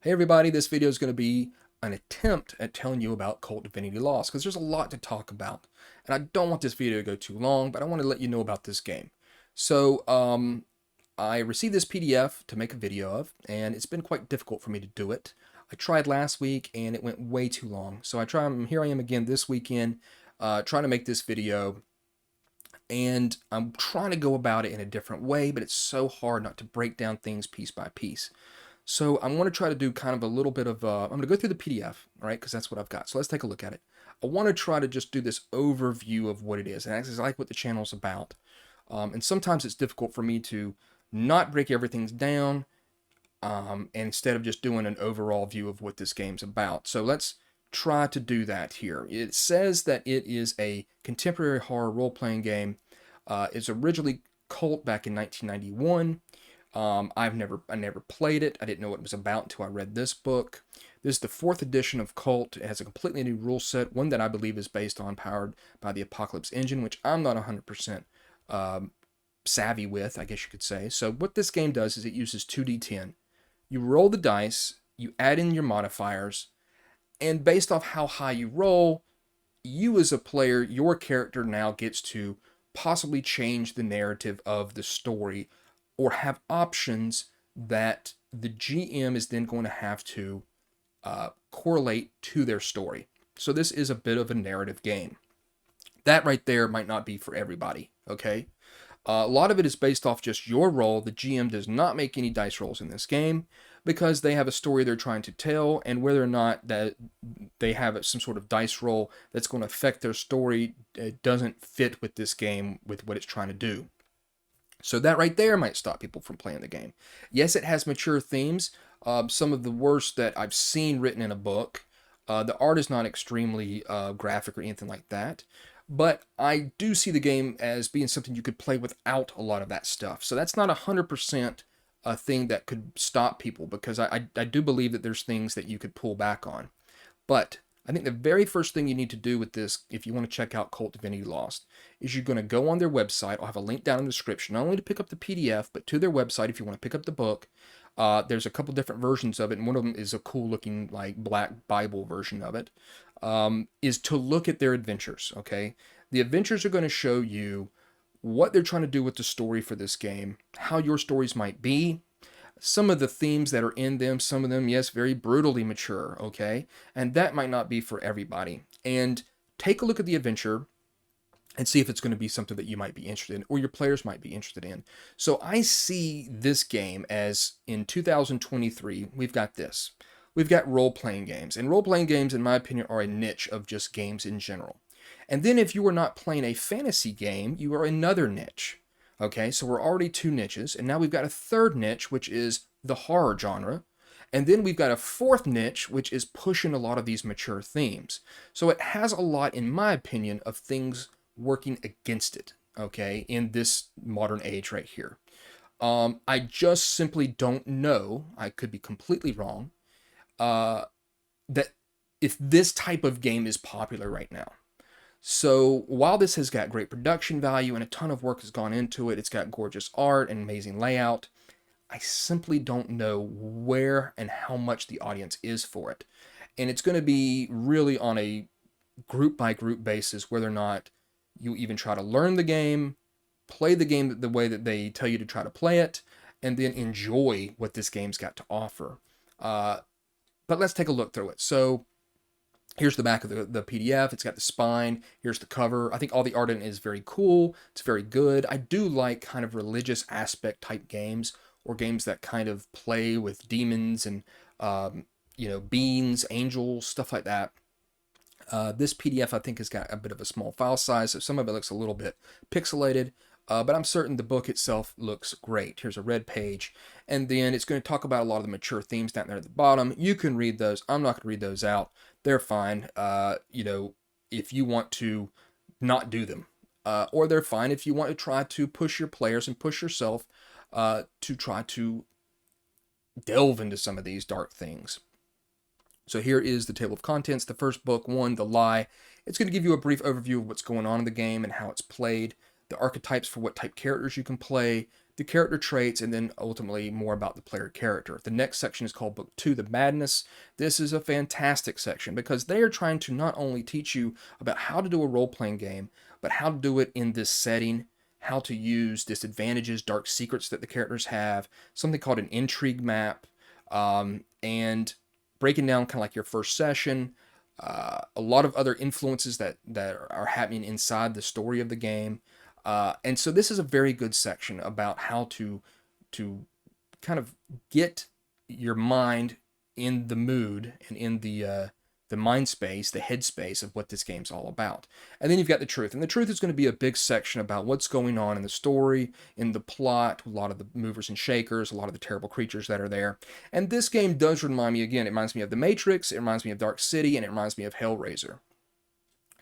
Hey everybody, this video is going to be an attempt at telling you about Kult Divinity Lost because there's a lot to talk about. And I don't want this video to go too long, but I want to let you know about this game. So, I received this PDF to make a video of, and it's been quite difficult for me to do it. I tried last week and it went way too long. So here I am again this weekend, trying to make this video. And I'm trying to go about it in a different way, but it's so hard not to break down things piece by piece. So I'm going to try to do kind of a little bit of, I'm going to go through the PDF, all right, because that's what I've got. So let's take a look at it. I want to try to just do this overview of what it is, and that's like what the channel's about. And sometimes it's difficult for me to not break everything down, and instead of just doing an overall view of what this game's about. So let's try to do that here. It says that it is a contemporary horror role-playing game. It's originally Kult back in 1991. I never played it. I didn't know what it was about until I read this book. This is the 4th edition of Kult. It has a completely new rule set, one that I believe is powered by the Apocalypse engine, which I'm not 100% savvy with, I guess you could say. So what this game does is it uses 2d10. You roll the dice, you add in your modifiers, and based off how high you roll, you as a player, your character now gets to possibly change the narrative of the story or have options that the GM is then going to have to correlate to their story. So this is a bit of a narrative game. That right there might not be for everybody, okay? A lot of it is based off just your roll. The GM does not make any dice rolls in this game because they have a story they're trying to tell, and whether or not that they have some sort of dice roll that's going to affect their story, it doesn't fit with this game, with what it's trying to do. So that right there might stop people from playing the game. Yes, it has mature themes, some of the worst that I've seen written in a book. The art is not extremely graphic or anything like that, but I do see the game as being something you could play without a lot of that stuff. So that's not 100% a thing that could stop people, because I do believe that there's things that you could pull back on. But I think the very first thing you need to do with this, if you want to check out Kult Divinity Lost, is you're going to go on their website. I'll have a link down in the description, not only to pick up the PDF, but to their website if you want to pick up the book. There's a couple different versions of it, and one of them is a cool looking like black Bible version of it. Is to look at their adventures, okay? The adventures are going to show you what they're trying to do with the story for this game, how your stories might be, some of the themes that are in them, some of them, yes, very brutally mature, okay? And that might not be for everybody. And take a look at the adventure and see if it's going to be something that you might be interested in or your players might be interested in. So I see this game as, in 2023, we've got this. We've got role-playing games. And role-playing games, in my opinion, are a niche of just games in general. And then if you are not playing a fantasy game, you are another niche. Okay, so we're already 2 niches, and now we've got a 3rd niche, which is the horror genre. And then we've got a 4th niche, which is pushing a lot of these mature themes. So it has a lot, in my opinion, of things working against it, okay, in this modern age right here. I just simply don't know, I could be completely wrong, that if this type of game is popular right now. So while this has got great production value and a ton of work has gone into it, it's got gorgeous art and amazing layout, I simply don't know where and how much the audience is for it. And it's going to be really on a group by group basis, whether or not you even try to learn the game, play the game the way that they tell you to try to play it, and then enjoy what this game's got to offer. But let's take a look through it. So here's the back of the PDF. It's got the spine. Here's the cover. I think all the art in it is very cool. It's very good. I do like kind of religious aspect type games, or games that kind of play with demons and, beings, angels, stuff like that. This PDF, I think, has got a bit of a small file size, so some of it looks a little bit pixelated, but I'm certain the book itself looks great. Here's a red page, and then it's going to talk about a lot of the mature themes down there at the bottom. You can read those. I'm not going to read those out. They're fine, if you want to not do them. Or they're fine if you want to try to push your players and push yourself to try to delve into some of these dark things. So here is the table of contents. The first book, 1, The Lie. It's going to give you a brief overview of what's going on in the game and how it's played, the archetypes for what type characters you can play, the character traits, and then ultimately more about the player character. The next section is called Book 2, The Madness. This is a fantastic section because they are trying to not only teach you about how to do a role-playing game, but how to do it in this setting, how to use disadvantages, dark secrets that the characters have, something called an intrigue map, and breaking down kind of like your first session, a lot of other influences that are happening inside the story of the game. And so this is a very good section about how to kind of get your mind in the mood and in the mind space, the headspace of what this game's all about. And then you've got the truth. And the truth is going to be a big section about what's going on in the story, in the plot, a lot of the movers and shakers, a lot of the terrible creatures that are there. And this game does remind me, again, it reminds me of The Matrix, it reminds me of Dark City, and it reminds me of Hellraiser.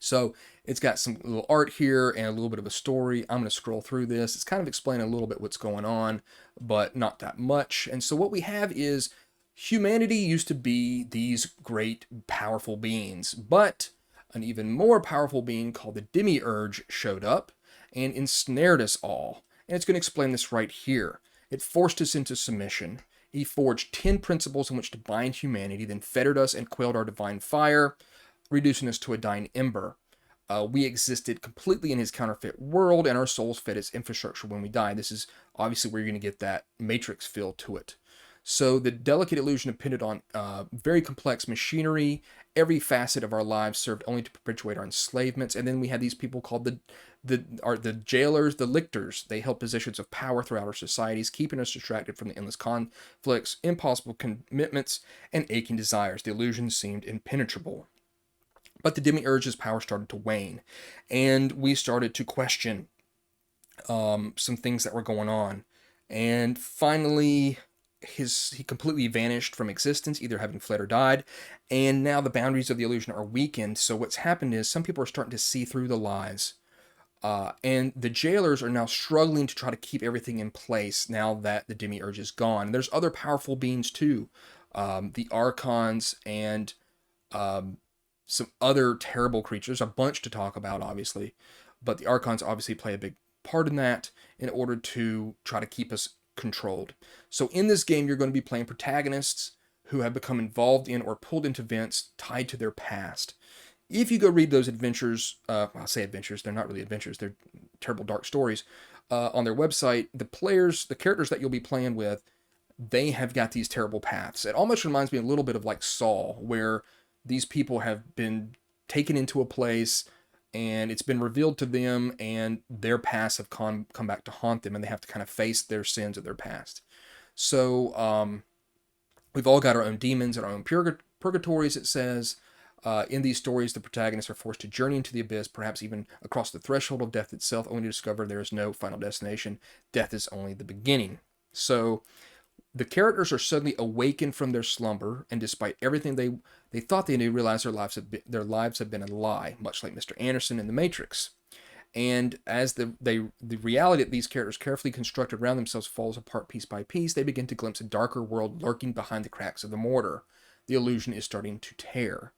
So it's got some little art here and a little bit of a story. I'm going to scroll through this. It's kind of explaining a little bit what's going on, but not that much. And so what we have is humanity used to be these great, powerful beings, but an even more powerful being called the Demiurge showed up and ensnared us all. And it's going to explain this right here. It forced us into submission. He forged 10 principles in which to bind humanity, then fettered us and quelled our divine fire, reducing us to a dying ember. We existed completely in his counterfeit world, and our souls fed its infrastructure when we died. This is obviously where you're going to get that Matrix feel to it. So the delicate illusion depended on very complex machinery. Every facet of our lives served only to perpetuate our enslavements. And then we had these people called the jailers, the lictors. They held positions of power throughout our societies, keeping us distracted from the endless conflicts, impossible commitments, and aching desires. The illusion seemed impenetrable. But the Demiurge's power started to wane, and we started to question some things that were going on. And finally, he completely vanished from existence, either having fled or died. And now the boundaries of the illusion are weakened. So what's happened is some people are starting to see through the lies. And the jailers are now struggling to try to keep everything in place now that the Demiurge is gone. And there's other powerful beings too. The Archons and some other terrible creatures, a bunch to talk about, obviously. But the Archons obviously play a big part in that in order to try to keep us controlled. So in this game, you're going to be playing protagonists who have become involved in or pulled into events tied to their past. If you go read those adventures, I say adventures, they're not really adventures, they're terrible dark stories, on their website, the characters that you'll be playing with, they have got these terrible paths. It almost reminds me a little bit of like Saw, where these people have been taken into a place and it's been revealed to them and their past have come back to haunt them, and they have to kind of face their sins of their past. So we've all got our own demons and our own purgatories, it says. In these stories, the protagonists are forced to journey into the abyss, perhaps even across the threshold of death itself, only to discover there is no final destination. Death is only the beginning. So the characters are suddenly awakened from their slumber, and despite everything they thought they knew, realize their lives have been a lie, much like Mr. Anderson in The Matrix. And as the reality that these characters carefully constructed around themselves falls apart piece by piece, they begin to glimpse a darker world lurking behind the cracks of the mortar. The illusion is starting to tear.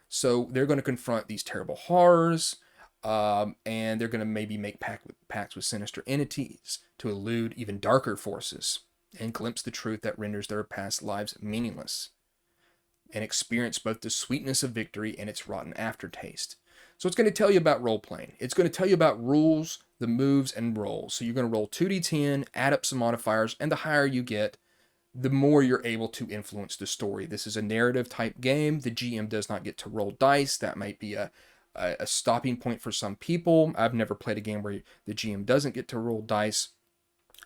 So they're going to confront these terrible horrors, and they're going to maybe make pacts with sinister entities to elude even darker forces and glimpse the truth that renders their past lives meaningless, and experience both the sweetness of victory and its rotten aftertaste. So it's going to tell you about role-playing. It's going to tell you about rules, the moves, and rolls. So you're going to roll 2d10, add up some modifiers, and the higher you get, the more you're able to influence the story. This is a narrative type game. The GM does not get to roll dice. That might be a stopping point for some people. I've never played a game where the GM doesn't get to roll dice.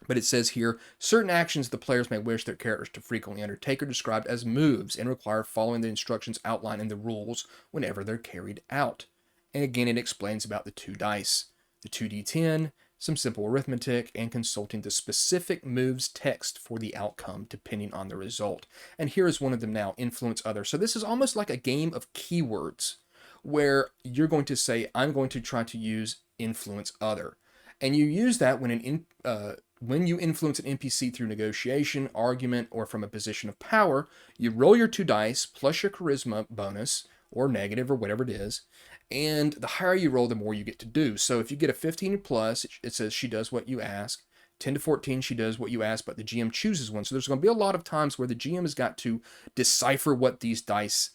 But it says here, certain actions the players may wish their characters to frequently undertake are described as moves and require following the instructions outlined in the rules whenever they're carried out. And again, it explains about the 2 dice, the 2d10, some simple arithmetic, and consulting the specific moves text for the outcome depending on the result. And here is one of them now, influence others. So this is almost like a game of keywords where you're going to say, I'm going to try to use influence other. And you use that when you influence an NPC through negotiation, argument, or from a position of power. You roll your 2 dice plus your charisma bonus, or negative, or whatever it is, and the higher you roll, the more you get to do. So if you get a 15 plus, it says she does what you ask. 10 to 14, she does what you ask, but the GM chooses one. So there's going to be a lot of times where the GM has got to decipher what these dice,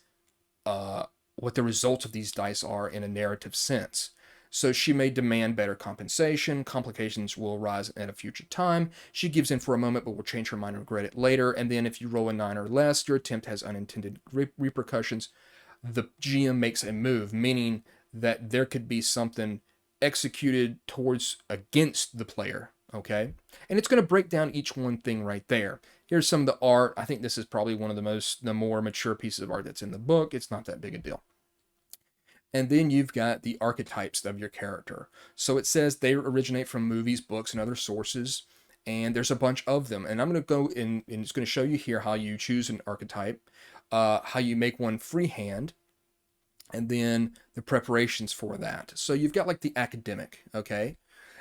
what the results of these dice are in a narrative sense. So she may demand better compensation. Complications will arise at a future time. She gives in for a moment, but will change her mind and regret it later. And then if you roll a 9 or less, your attempt has unintended repercussions. The GM makes a move, meaning that there could be something executed towards against the player. Okay. And it's going to break down each one thing right there. Here's some of the art. I think this is probably one of the more mature pieces of art that's in the book. It's not that big a deal. And then you've got the archetypes of your character. So it says they originate from movies, books, and other sources. And there's a bunch of them. And I'm going to go in, and it's going to show you here how you choose an archetype, how you make one freehand, and then the preparations for that. So you've got like the academic, okay?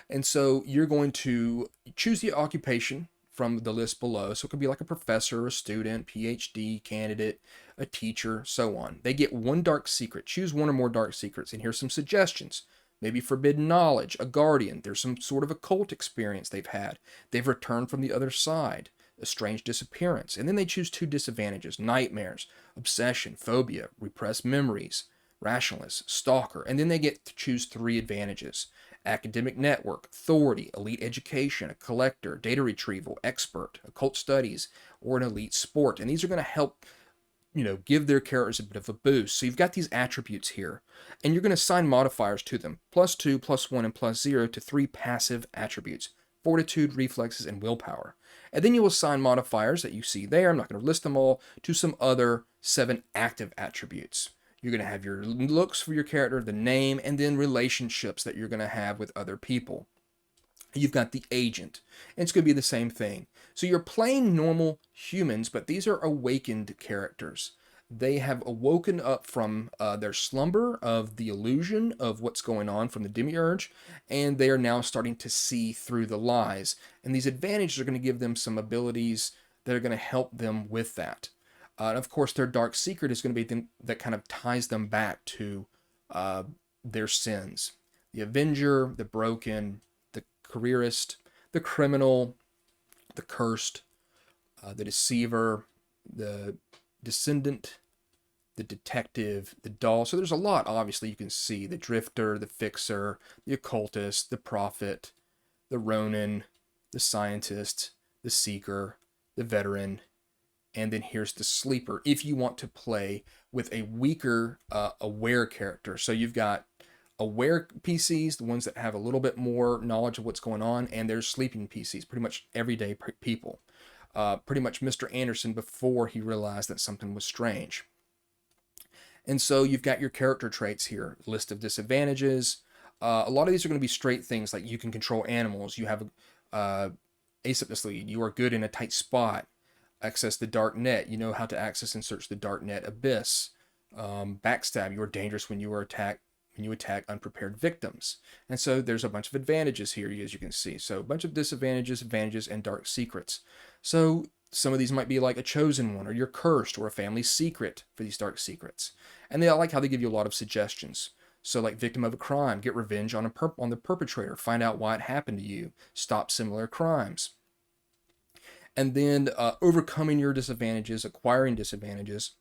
And so you're going to choose the occupation from the list below. So it could be like a professor, a student, PhD, candidate, a teacher, so on. They get one dark secret. Choose one or more dark secrets. And here's some suggestions. Maybe forbidden knowledge, a guardian. There's some sort of occult experience they've had. They've returned from the other side, a strange disappearance. And then they choose 2 disadvantages: nightmares, obsession, phobia, repressed memories, rationalist, stalker. And then they get to choose 3 advantages: academic network, authority, elite education, a collector, data retrieval, expert, occult studies, or an elite sport. And these are going to help, give their characters a bit of a boost. So you've got these attributes here, and you're going to assign modifiers to them: +2, +1, and +0 to 3 passive attributes: fortitude, reflexes, and willpower. And then you'll assign modifiers that you see there, I'm not going to list them all, to some other 7 active attributes. You're going to have your looks for your character, the name, and then relationships that you're going to have with other people. You've got the agent, and it's going to be the same thing. So you're playing normal humans, but these are awakened characters. They have awoken up from their slumber of the illusion of what's going on from the demiurge, and they are now starting to see through the lies. And these advantages are going to give them some abilities that are going to help them with that. And of course, their dark secret is going to be that kind of ties them back to their sins. The Avenger, the Broken, the Careerist, the Criminal, the Cursed, the Deceiver, the Descendant, the Detective, the Doll. So there's a lot, obviously, you can see. The Drifter, the Fixer, the Occultist, the Prophet, the Ronin, the Scientist, the Seeker, the Veteran, and then here's the Sleeper, if you want to play with a weaker aware character. So you've got aware PCs, the ones that have a little bit more knowledge of what's going on, and there's sleeping PCs, pretty much everyday people. Pretty much Mr. Anderson before he realized that something was strange. And so you've got your character traits here, list of disadvantages. A lot of these are going to be straight things like you can control animals, you have aseptus lead, you are good in a tight spot, access the dark net, you know how to access and search the dark net abyss. Backstab, you are dangerous when you attack unprepared victims. And so there's a bunch of advantages here, as you can see. So a bunch of disadvantages, advantages, and dark secrets. So some of these might be like a chosen one, or you're cursed, or a family secret for these dark secrets. And I like how they give you a lot of suggestions. So like victim of a crime, get revenge on the perpetrator, find out why it happened to you, stop similar crimes. And then overcoming your disadvantages, acquiring disadvantages.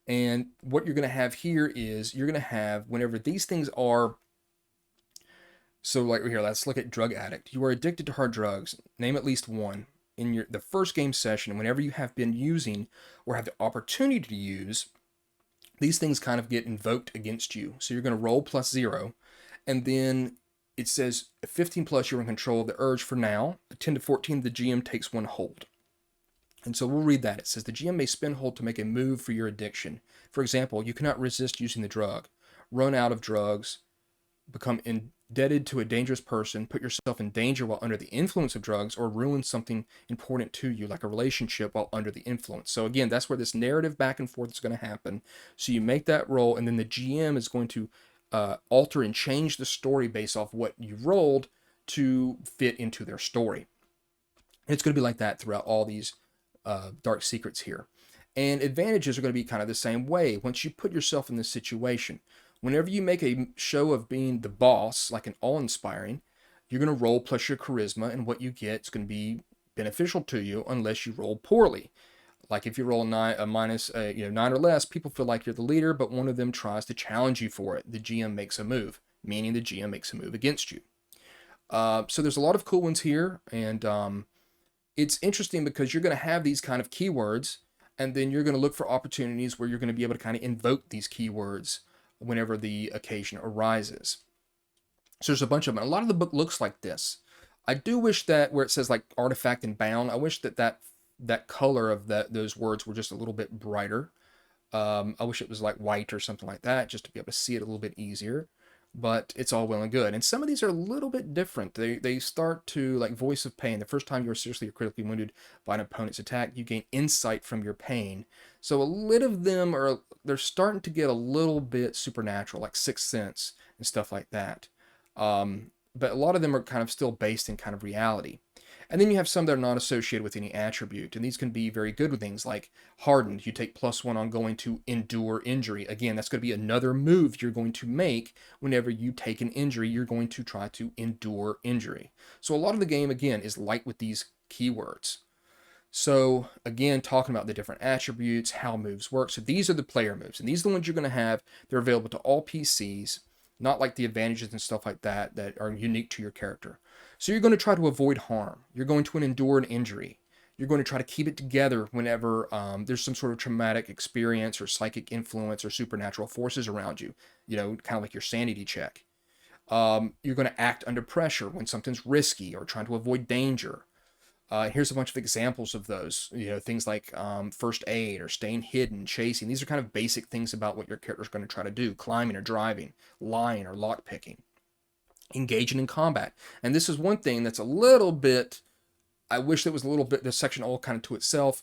And what you're going to have here is you're going to have, whenever these things are, so like here, let's look at drug addict. You are addicted to hard drugs. Name at least one. In the first game session, whenever you have been using or have the opportunity to use, these things kind of get invoked against you. So you're going to roll +0, and then it says 15 plus, you're in control of the urge for now. 10 to 14, the GM takes one hold. And so we'll read that. It says the GM may spend hold to make a move for your addiction. For example, you cannot resist using the drug, run out of drugs, become indebted to a dangerous person, put yourself in danger while under the influence of drugs, or ruin something important to you, like a relationship, while under the influence. So again, that's where this narrative back and forth is going to happen. So you make that roll, and then the GM is going to alter and change the story based off what you rolled to fit into their story. And it's going to be like that throughout all these dark secrets here. And advantages are going to be kind of the same way. Once you put yourself in this situation, whenever you make a show of being the boss, like an awe-inspiring, You're going to roll plus your charisma, and what you get is going to be beneficial to you unless you roll poorly. Like if you roll a minus, 9 or less, people feel like you're the leader, but one of them tries to challenge you for it. The GM makes a move, meaning the GM makes a move against you. So there's a lot of cool ones here, and it's interesting because you're going to have these kind of keywords, and then you're going to look for opportunities where you're going to be able to kind of invoke these keywords whenever the occasion arises. So there's a bunch of them. A lot of the book looks like this. I do wish that where it says like artifact and bound, I wish that color of those words were just a little bit brighter. I wish it was like white or something like that, just to be able to see it a little bit easier. But it's all well and good. And some of these are a little bit different. They start to, like Voice of Pain. The first time you're seriously or critically wounded by an opponent's attack, you gain insight from your pain. So a little of them they're starting to get a little bit supernatural, like Sixth Sense and stuff like that. But a lot of them are kind of still based in kind of reality. And then you have some that are not associated with any attribute, and these can be very good with things like hardened. You take +1 on going to endure injury. Again, that's going to be another move you're going to make whenever you take an injury. You're going to try to endure injury. So a lot of the game, again, is light with these keywords. So again, talking about the different attributes, how moves work. So these are the player moves, and these are the ones you're going to have. They're available to all PCs, not like the advantages and stuff like that that are unique to your character. So you're going to try to avoid harm. You're going to endure an injury. You're going to try to keep it together whenever there's some sort of traumatic experience or psychic influence or supernatural forces around you, kind of like your sanity check. You're going to act under pressure when something's risky or trying to avoid danger. Here's a bunch of examples of those, things like first aid or staying hidden, chasing. These are kind of basic things about what your character's going to try to do: climbing or driving, lying or lockpicking, engaging in combat. And this is one thing that's a little bit, I wish there was a little bit, this section all kind of to itself,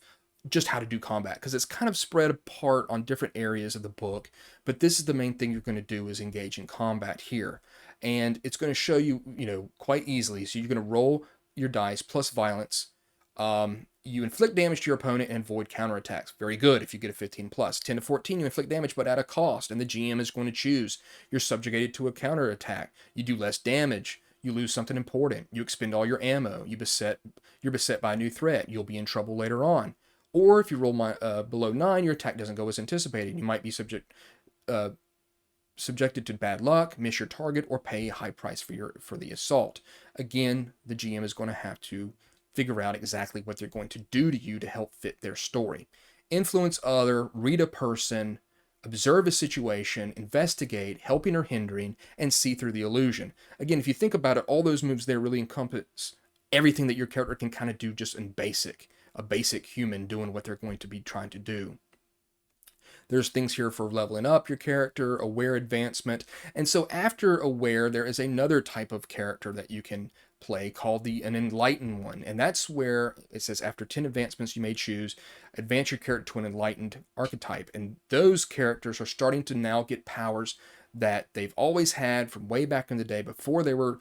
just how to do combat, because it's kind of spread apart on different areas of the book. But this is the main thing you're going to do, is engage in combat here. And it's going to show you, quite easily. So you're going to roll your dice plus violence. You inflict damage to your opponent and avoid counterattacks. Very good if you get a 15 plus. 10 to 14, you inflict damage but at a cost, and the GM is going to choose. You're subjugated to a counterattack. You do less damage. You lose something important. You expend all your ammo. You're beset by a new threat. You'll be in trouble later on. Or if you roll below 9, your attack doesn't go as anticipated. You might be subjected to bad luck, miss your target, or pay a high price for the assault. Again, the GM is going to have to figure out exactly what they're going to do to you to help fit their story. Influence other, read a person, observe a situation, investigate, helping or hindering, and see through the illusion. Again, if you think about it, all those moves there really encompass everything that your character can kind of do just in a basic human doing what they're going to be trying to do. There's things here for leveling up your character, aware advancement. And so after aware, there is another type of character that you can play called an enlightened one. And that's where it says after 10 advancements, you may choose advance your character to an enlightened archetype. And those characters are starting to now get powers that they've always had from way back in the day before they were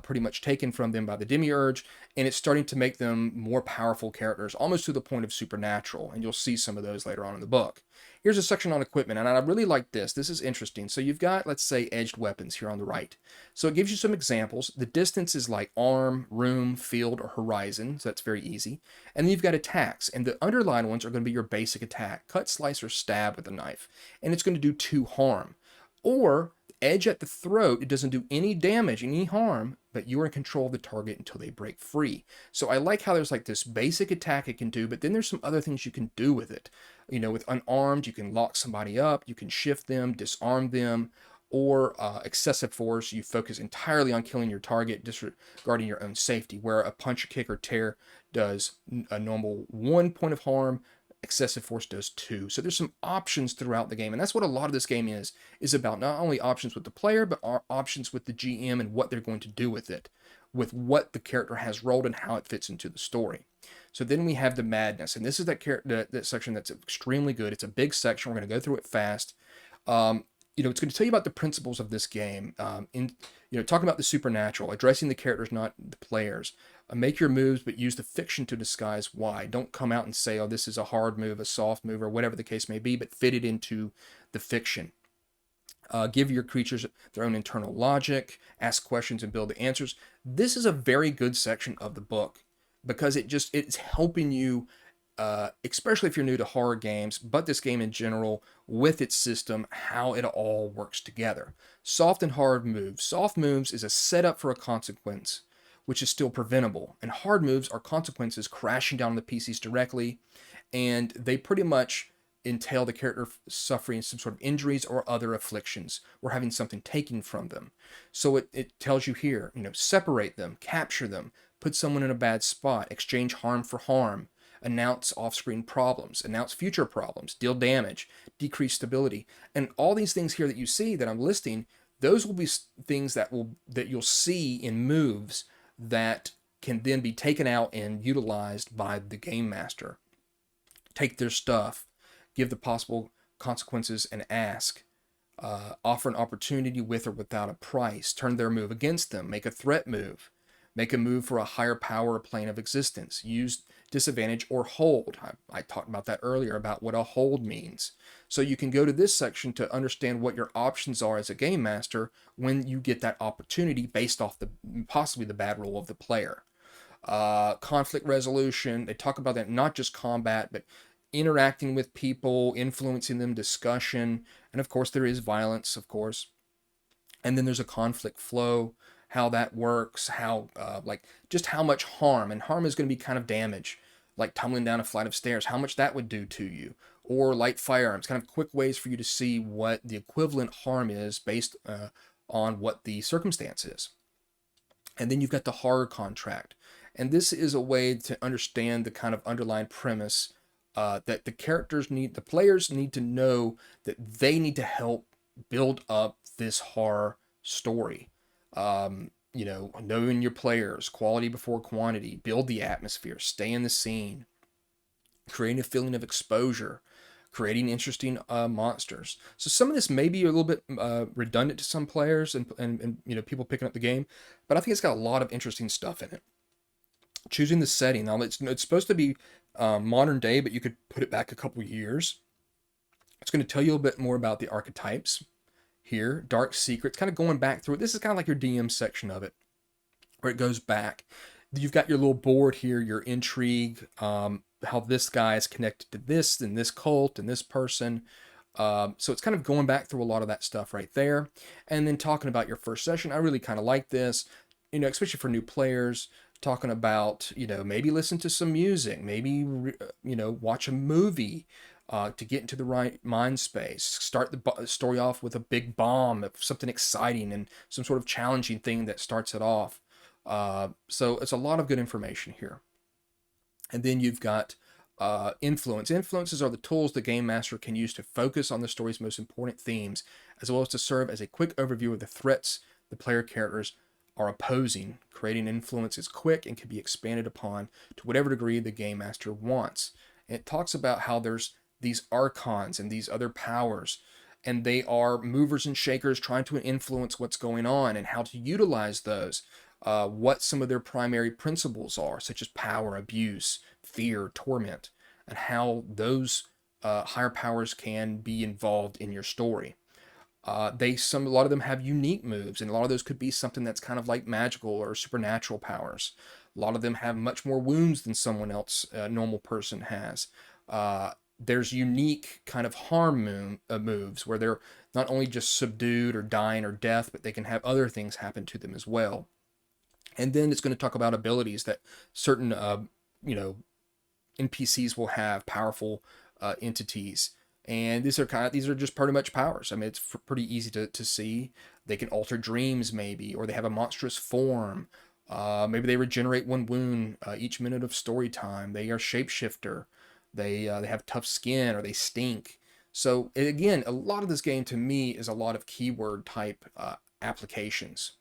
pretty much taken from them by the demiurge, and it's starting to make them more powerful characters, almost to the point of supernatural, and you'll see some of those later on in the book. Here's a section on equipment, and I really like this. This is interesting. So you've got, let's say, edged weapons here on the right. So it gives you some examples. The distance is like arm, room, field, or horizon, so that's very easy. And then you've got attacks, and the underlined ones are going to be your basic attack: cut, slice, or stab with a knife, and it's going to do 2 harm. Or edge at the throat, it doesn't do any damage, any harm, but you are in control of the target until they break free. So I like how there's like this basic attack it can do, but then there's some other things you can do with it. With unarmed, you can lock somebody up, you can shift them, disarm them, or excessive force, you focus entirely on killing your target, disregarding your own safety, where a punch, kick, or tear does a normal 1 point of harm, excessive force does 2. So there's some options throughout the game, and that's what a lot of this game is about. Not only options with the player, but options with the GM and what they're going to do with it, with what the character has rolled and how it fits into the story. So then we have the madness, and this is that section that's extremely good. It's a big section. We're going to go through it fast. It's going to tell you about the principles of this game. Talking about the supernatural, addressing the characters, not the players. Make your moves, but use the fiction to disguise why. Don't come out and say, oh, this is a hard move, a soft move, or whatever the case may be, but fit it into the fiction. Give your creatures their own internal logic, ask questions and build the answers. This is a very good section of the book because it's helping you, especially if you're new to horror games, but this game in general with its system, how it all works together. Soft and hard moves. Soft moves is a setup for a consequence, which is still preventable, and hard moves are consequences crashing down on the PCs directly, and they pretty much entail the character suffering some sort of injuries or other afflictions or having something taken from them. So it tells you here, separate them, capture them, put someone in a bad spot, exchange harm for harm, announce off-screen problems, announce future problems, deal damage, decrease stability. And all these things here that you see that I'm listing, those will be things that you'll see in moves that can then be taken out and utilized by the game master. Take their stuff, give the possible consequences, and ask. Offer an opportunity with or without a price. Turn their move against them. Make a threat move. Make a move for a higher power or plane of existence. Use disadvantage or hold. I talked about that earlier about what a hold means. So you can go to this section to understand what your options are as a game master when you get that opportunity based off possibly the bad role of the player. Conflict resolution. They talk about that, not just combat, but interacting with people, influencing them, discussion, and of course there is violence, of course. And then there's a conflict flow, how that works, how like just how much harm, and harm is going to be kind of damage, like tumbling down a flight of stairs, how much that would do to you, or light firearms, kind of quick ways for you to see what the equivalent harm is based on what the circumstance is. And then you've got the horror contract. And this is a way to understand the kind of underlying premise that the players need to know that they need to help build up this horror story. Knowing your players, quality before quantity, build the atmosphere, stay in the scene, creating a feeling of exposure, creating interesting monsters. So some of this may be a little bit redundant to some players and people picking up the game, but I think it's got a lot of interesting stuff in it. Choosing the setting. Now it's supposed to be modern day, but you could put it back a couple years. It's going to tell you a bit more about the archetypes here. Dark secrets, kind of going back through it. This is kind of like your DM section of it, where it goes back. You've got your little board here, your intrigue, how this guy is connected to this and this cult and this person. So it's kind of going back through a lot of that stuff right there. And then talking about your first session. I really kind of like this, especially for new players. Talking about, maybe listen to some music, maybe, watch a movie to get into the right mind space. Start the story off with a big bomb, something exciting and some sort of challenging thing that starts it off. So it's a lot of good information here. And then you've got influence. Influences are the tools the game master can use to focus on the story's most important themes, as well as to serve as a quick overview of the threats the player characters are opposing. Creating influence is quick and can be expanded upon to whatever degree the game master wants. And it talks about how there's these archons and these other powers, and they are movers and shakers trying to influence what's going on and how to utilize those. What some of their primary principles are, such as power, abuse, fear, torment, and how those higher powers can be involved in your story. A lot of them have unique moves, and a lot of those could be something that's kind of like magical or supernatural powers. A lot of them have much more wounds than someone else, a normal person has. There's unique kind of harm moves where they're not only just subdued or dying or death, but they can have other things happen to them as well. And then it's going to talk about abilities that certain, NPCs will have, powerful entities. And these are just pretty much powers. I mean, it's pretty easy to see. They can alter dreams, maybe, or they have a monstrous form. Maybe they regenerate one wound each minute of story time. They are shapeshifter. They have tough skin, or they stink. So again, a lot of this game to me is a lot of keyword type applications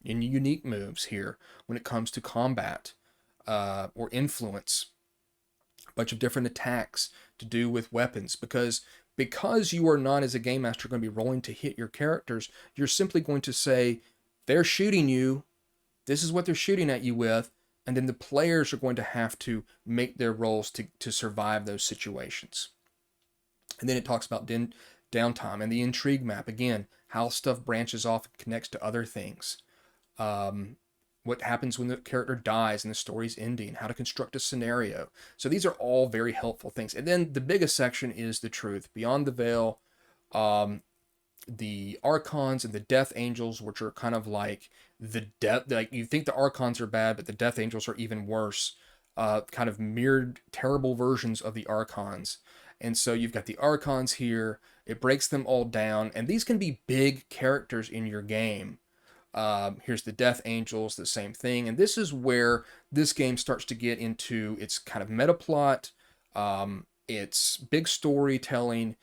and unique moves here when it comes to combat or influence. A bunch of different attacks to do with weapons, because you are not, as a game master, going to be rolling to hit your characters. You're simply going to say, they're shooting you, this is what they're shooting at you with, and then the players are going to have to make their rolls to survive those situations. And then it talks about then downtime. And the intrigue map, again, how stuff branches off and connects to other things. What happens when the character dies and the story's ending, how to construct a scenario. So these are all very helpful things. And then the biggest section is the truth. Beyond the Veil, the Archons and the Death Angels, which are kind of like the death, like you think the Archons are bad, but the Death Angels are even worse. Kind of mirrored, terrible versions of the Archons. And so you've got the Archons here. It breaks them all down, and these can be big characters in your game. Here's the Death Angels, the same thing. And this is where this game starts to get into its kind of meta plot, its big storytelling,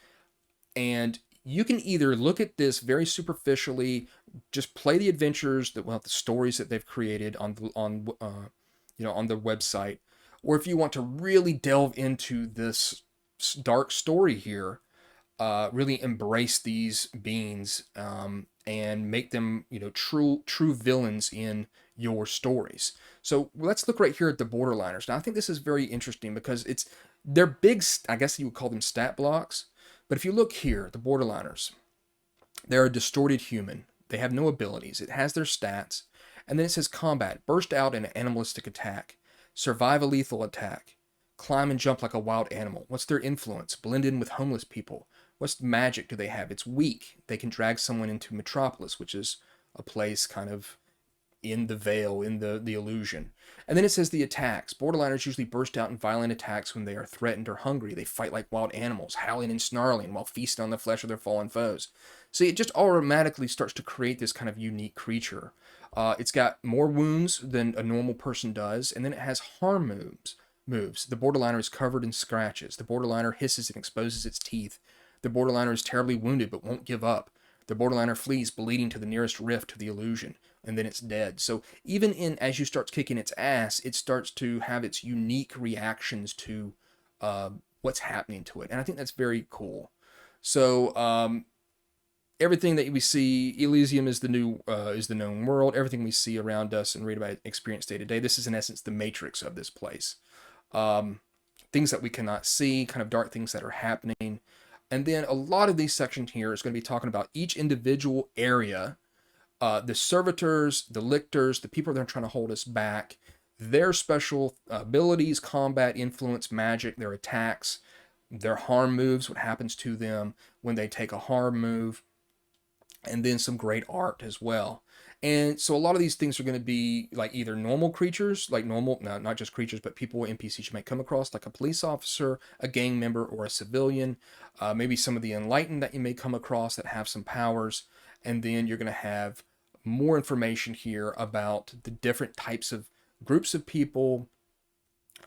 and you can either look at this very superficially, just play the adventures that the stories that they've created on the website, or if you want to really delve into this dark story here, really embrace these beings and make them true villains in your stories. So let's look right here at the Borderliners. Now I think this is very interesting because they're big, I guess you would call them stat blocks. But if you look here, the Borderliners, they're a distorted human. They have no abilities. It has their stats. And then it says combat, burst out in an animalistic attack, survive a lethal attack, climb and jump like a wild animal. What's their influence? Blend in with homeless people. What's magic do they have? It's weak. They can drag someone into Metropolis, which is a place kind of in the veil, in the illusion. And then it says the attacks. Borderliners usually burst out in violent attacks when they are threatened or hungry. They fight like wild animals, howling and snarling while feasting on the flesh of their fallen foes. See, it just automatically starts to create this kind of unique creature. It's got more wounds than a normal person does, and then it has harm moves. The Borderliner is covered in scratches. The Borderliner hisses and exposes its teeth. The Borderliner is terribly wounded but won't give up. The Borderliner flees bleeding to the nearest rift to the illusion, and then it's dead. So even as you start kicking its ass, it starts to have its unique reactions to what's happening to it. And I think that's very cool. So everything that we see, Elysium is the known world. Everything we see around us and read about, experience day to day. This is in essence the matrix of this place. Things that we cannot see, kind of dark things that are happening. And then a lot of these sections here is going to be talking about each individual area, the servitors, the lictors, the people that are trying to hold us back, their special abilities, combat, influence, magic, their attacks, their harm moves, what happens to them when they take a harm move, and then some great art as well. And so a lot of these things are going to be like either normal creatures, like normal, no, not just creatures, but people, NPCs you might come across, like a police officer, a gang member, or a civilian. Maybe some of the enlightened that you may come across that have some powers. And then you're going to have more information here about the different types of groups of people,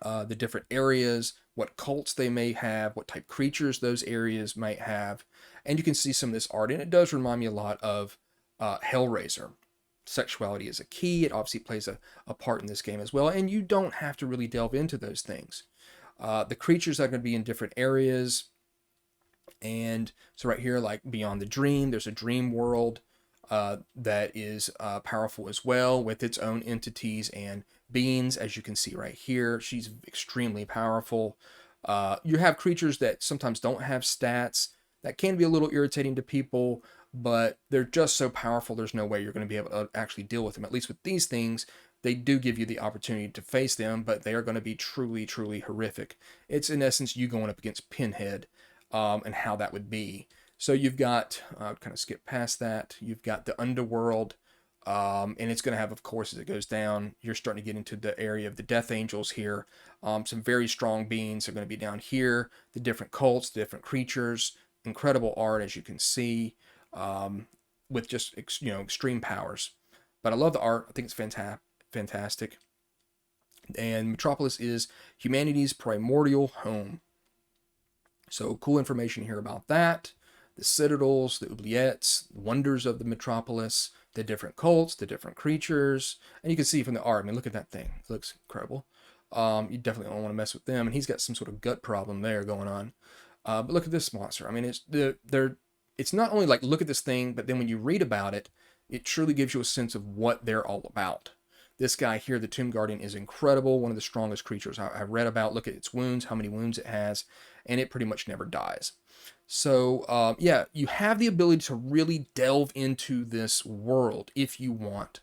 the different areas, what cults they may have, what type creatures those areas might have. And you can see some of this art, and it does remind me a lot of Hellraiser. Sexuality is a key. It obviously plays a part in this game as well, and you don't have to really delve into those things. The creatures are going to be in different areas, and so right here, like Beyond the Dream, there's a dream world that is powerful as well with its own entities and beings, as you can see right here. She's extremely powerful. You have creatures that sometimes don't have stats that can be a little irritating to people, but they're just so powerful, there's no way you're going to be able to actually deal with them. At least with these things, they do give you the opportunity to face them, but they are going to be truly, truly horrific. It's in essence you going up against Pinhead and how that would be. So you've got, kind of skip past that, you've got the underworld, and it's going to have, of course, as it goes down, you're starting to get into the area of the Death Angels here. Some very strong beings are going to be down here, the different cults, the different creatures, incredible art, as you can see. With just extreme powers, but I love the art. I think it's fantastic. And Metropolis is humanity's primordial home. So cool information here about that. The citadels, the oubliettes, the wonders of the Metropolis, the different cults, the different creatures, and you can see from the art. I mean, look at that thing. It looks incredible. You definitely don't want to mess with them, and he's got some sort of gut problem there going on. But look at this monster. I mean, it's not only like, look at this thing, but then when you read about it, it truly gives you a sense of what they're all about. This guy here, the Tomb Guardian, is incredible. One of the strongest creatures I read about. Look at its wounds, how many wounds it has, and it pretty much never dies. So yeah, you have the ability to really delve into this world if you want,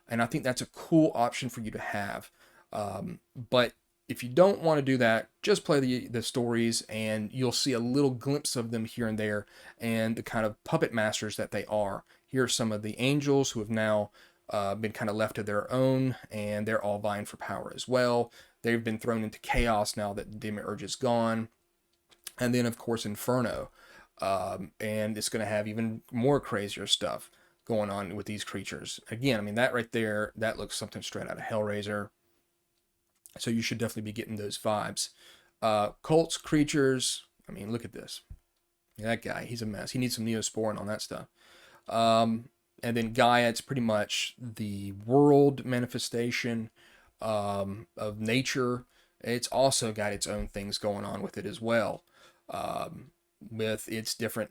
and I think that's a cool option for you to have. But if you don't want to do that, just play the stories, and you'll see a little glimpse of them here and there, and the kind of puppet masters that they are. Here are some of the angels who have now been kind of left to their own, and they're all vying for power as well. They've been thrown into chaos now that Demiurge is gone. And then, of course, Inferno. And it's going to have even more crazier stuff going on with these creatures. Again, I mean, that right there, that looks something straight out of Hellraiser. So you should definitely be getting those vibes. Cults, creatures. I mean, look at this. That guy, he's a mess. He needs some Neosporin on that stuff. And then Gaia, it's pretty much the world manifestation of nature. It's also got its own things going on with it as well, with its different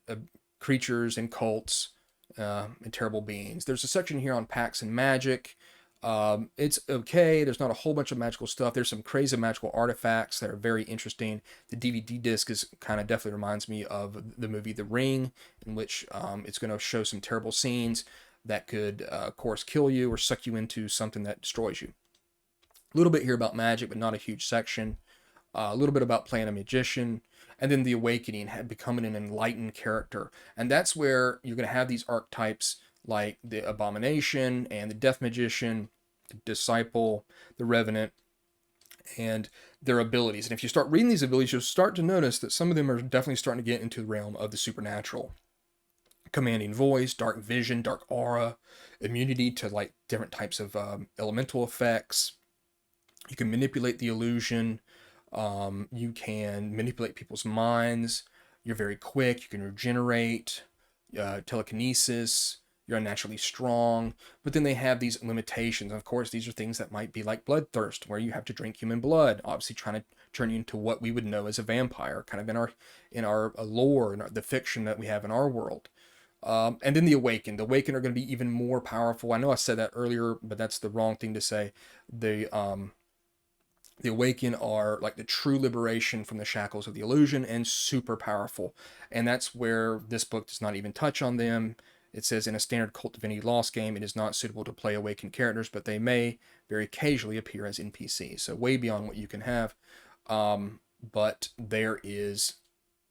creatures and cults and terrible beings. There's a section here on packs and magic. It's okay. There's not a whole bunch of magical stuff. There's some crazy magical artifacts that are very interesting. The DVD disc is kind of definitely reminds me of the movie The Ring, in which it's going to show some terrible scenes that could, of course, kill you or suck you into something that destroys you. A little bit here about magic, but not a huge section. A little bit about playing a magician, and then the awakening, becoming an enlightened character. And that's where you're going to have these archetypes like the Abomination and the Death Magician, the Disciple, the Revenant, and their abilities. And if you start reading these abilities, you'll start to notice that some of them are definitely starting to get into the realm of the supernatural. Commanding voice, dark vision, dark aura, immunity to like different types of elemental effects. You can manipulate the illusion. You can manipulate people's minds. You're very quick. You can regenerate. Telekinesis. You're unnaturally strong. But then they have these limitations. Of course, these are things that might be like bloodthirst, where you have to drink human blood, obviously trying to turn you into what we would know as a vampire, kind of in our lore, in the fiction that we have in our world. And then the Awakened. The Awakened are going to be even more powerful. I know I said that earlier, but that's the wrong thing to say. The Awakened are like the true liberation from the shackles of the illusion and super powerful. And that's where this book does not even touch on them. It says in a standard Kult Divinity Lost game, it is not suitable to play Awakened characters, but they may very occasionally appear as NPCs. So way beyond what you can have. But there is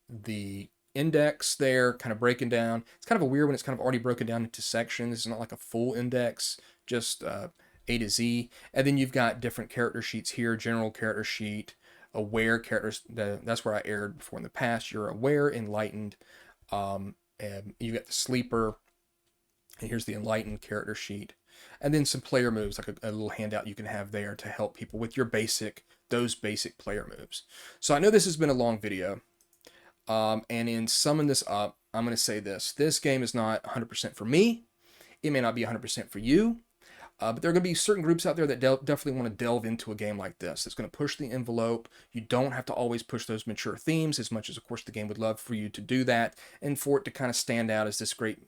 the index there, kind of breaking down. It's kind of a weird one. It's kind of already broken down into sections. It's not like a full index, just A to Z. And then you've got different character sheets here, general character sheet, aware characters. That's where I erred before in the past. You're aware, enlightened. And you got the sleeper. And here's the enlightened character sheet. And then some player moves, like a little handout you can have there to help people with your those basic player moves. So I know this has been a long video. And in summing this up, I'm going to say this. This game is not 100% for me. It may not be 100% for you. But there are going to be certain groups out there that definitely want to delve into a game like this. It's going to push the envelope. You don't have to always push those mature themes, as much as, of course, the game would love for you to do that, and for it to kind of stand out as this great,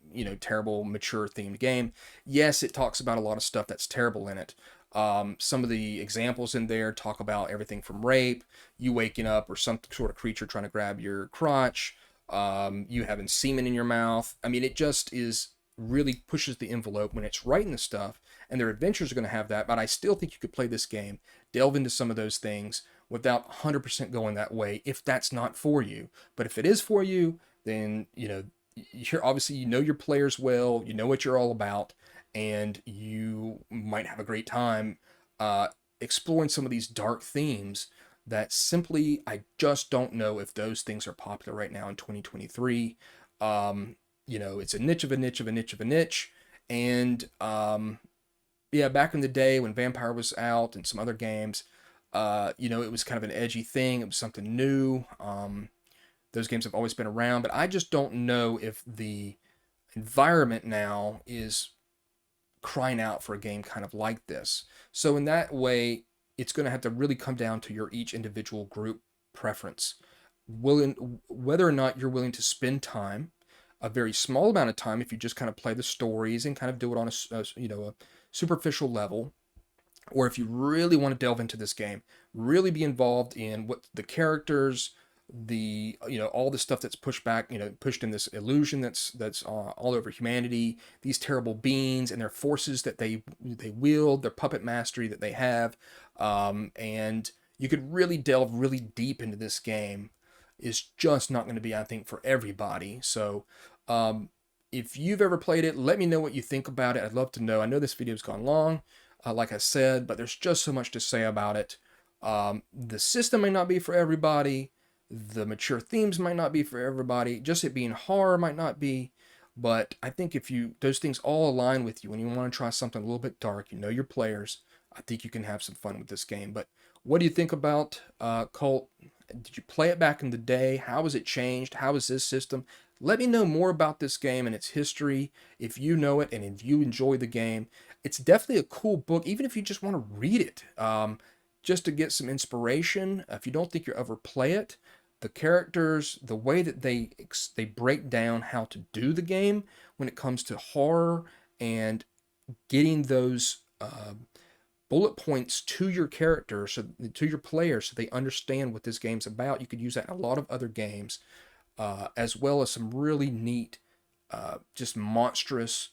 terrible, mature themed game. Yes, it talks about a lot of stuff that's terrible in it. Some of the examples in there talk about everything from rape, you waking up, or some sort of creature trying to grab your crotch, you having semen in your mouth. I mean, it just really pushes the envelope when it's writing the stuff, and their adventures are going to have that. But I still think you could play this game, delve into some of those things without 100% going that way if that's not for you. But if it is for you, then you're obviously, your players well, you know what you're all about, and you might have a great time exploring some of these dark themes that simply, I just don't know if those things are popular right now in 2023. It's a niche of a niche of a niche of a niche. And yeah, back in the day when Vampire was out and some other games, it was kind of an edgy thing. It was something new. Those games have always been around, but I just don't know if the environment now is crying out for a game kind of like this. So in that way, it's going to have to really come down to your each individual group preference. Whether or not you're willing to spend time, a very small amount of time, if you just kind of play the stories and kind of do it on a superficial level, or if you really want to delve into this game, really be involved in what the characters, the all the stuff that's pushed back, pushed in this illusion that's all over humanity, these terrible beings and their forces that they wield, their puppet mastery that they have, and you could really delve really deep into this game. Is just not going to be, I think, for everybody. So um, if you've ever played it, let me know what you think about it. I'd love to know. I know this video's gone long, like I said, but there's just so much to say about it. The system may not be for everybody. The mature themes might not be for everybody. Just it being horror might not be. But I think if those things all align with you and you want to try something a little bit dark, you know your players, I think you can have some fun with this game. But what do you think about Cult? Did you play it back in the day? How has it changed? How is this system? Let me know more about this game and its history if you know it and if you enjoy the game. It's definitely a cool book, even if you just want to read it, just to get some inspiration. If you don't think you'll ever play it, the characters, the way that they break down how to do the game when it comes to horror and getting those bullet points to your character, so to your players, so they understand what this game's about. You could use that in a lot of other games, as well as some really neat, just monstrous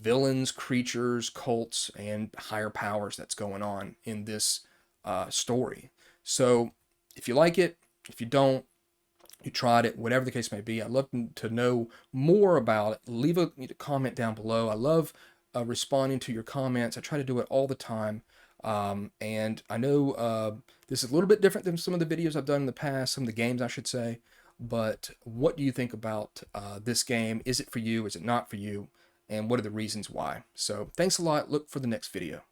villains, creatures, cults, and higher powers that's going on in this story. So if you like it, if you don't, you tried it, whatever the case may be, I'd love to know more about it. Leave a comment down below. I love responding to your comments. I try to do it all the time. And I know this is a little bit different than some of the videos I've done in the past, some of the games I should say. But what do you think about this game? Is it for you? Is it not for you? And what are the reasons why? So thanks a lot. Look for the next video.